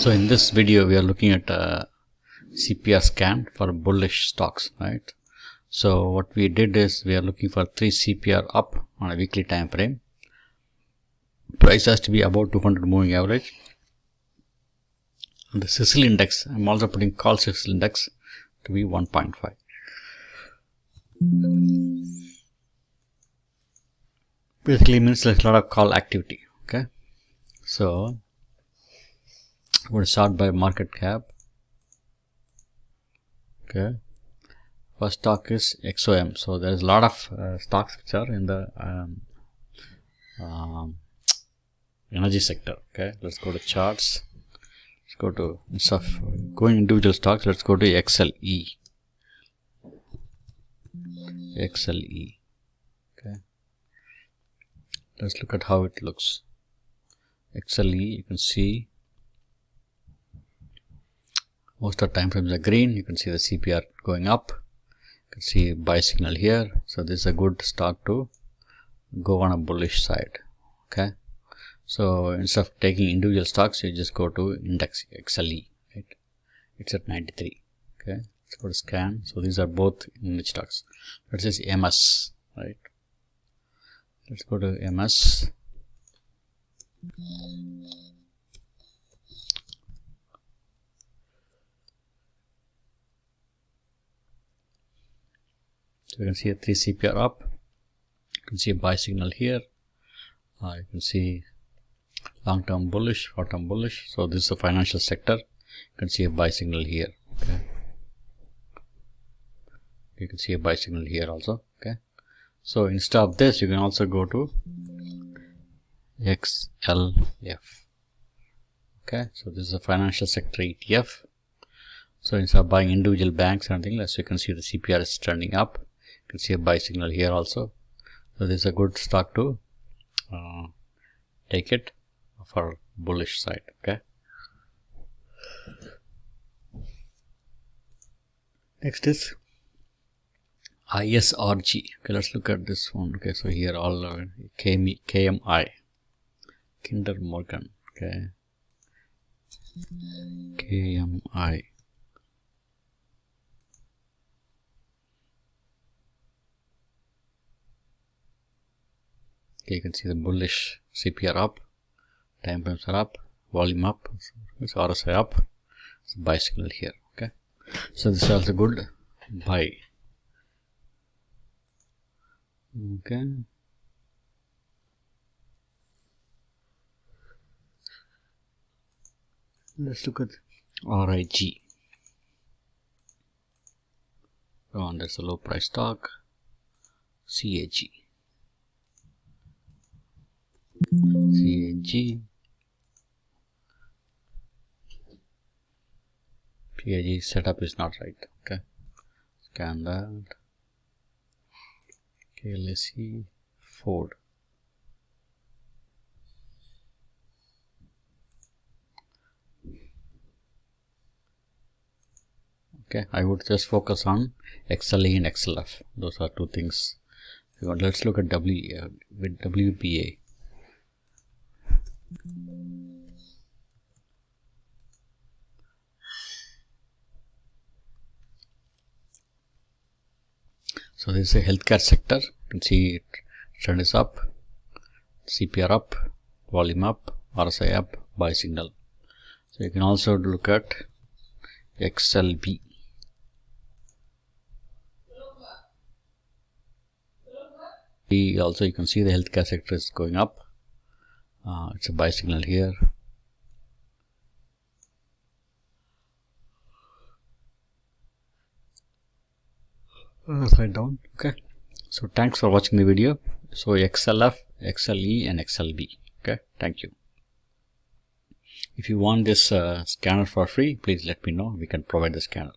So in this video we are looking at a CPR scan for bullish stocks, right? So what we did is we are looking for 3 CPR up on a weekly time frame. Price has to be above 200 moving average. And the CISL index, I'm also putting call CISL index to be 1.5. Basically means there's a lot of call activity. Okay, so I'm going to start by market cap. Okay, first stock is XOM. So there's a lot of stocks which are in the energy sector. Okay, let's go to charts. Let's go to, instead of going individual stocks, let's go to XLE. XLE. Okay, let's look at how it looks. XLE, you can see most of the time frames are green. You can see the CPR going up. You can see buy signal here. So this is a good start to go on a bullish side. Okay, so instead of taking individual stocks, you just go to index XLE. Right, it's at 93. Okay, let's go to scan. So these are both image stocks. Let's just MS. Right, let's go to MS. So you can see a 3 CPR up. You can see a buy signal here. You can see long-term bullish, short-term bullish. So this is the financial sector. You can see a buy signal here. Okay, you can see a buy signal here also. Okay, so instead of this, you can also go to XLF. Okay, so this is a financial sector ETF. So instead of buying individual banks or anything, as you can see the CPR is trending up. You can see a buy signal here also. So this is a good stock to take it for bullish side. Okay, next is ISRG. Okay, let's look at this one. Okay, so here all KMI, Kinder Morgan. Okay, KMI. Okay, you can see the bullish CPR up, time frames are up, volume up, it's RSI up, it's a buy signal here. Okay, so this is also good buy. Okay, let's look at RIG. Oh, and that's a low price stock. CAG. PAG setup is not right. Okay, scan that. KLSE Ford. Okay, I would just focus on XLE and XLF. Those are two things. Let's look at WBA. So this is a healthcare sector. You can see it trend is up, CPR up, volume up, RSI up, buy signal. So you can also look at XLB. Also you can see the healthcare sector is going up. It's a buy signal here. Side down. Okay, so thanks for watching the video. So XLF, XLE and XLB. Okay, thank you. If you want this scanner for free, please let me know. We can provide the scanner.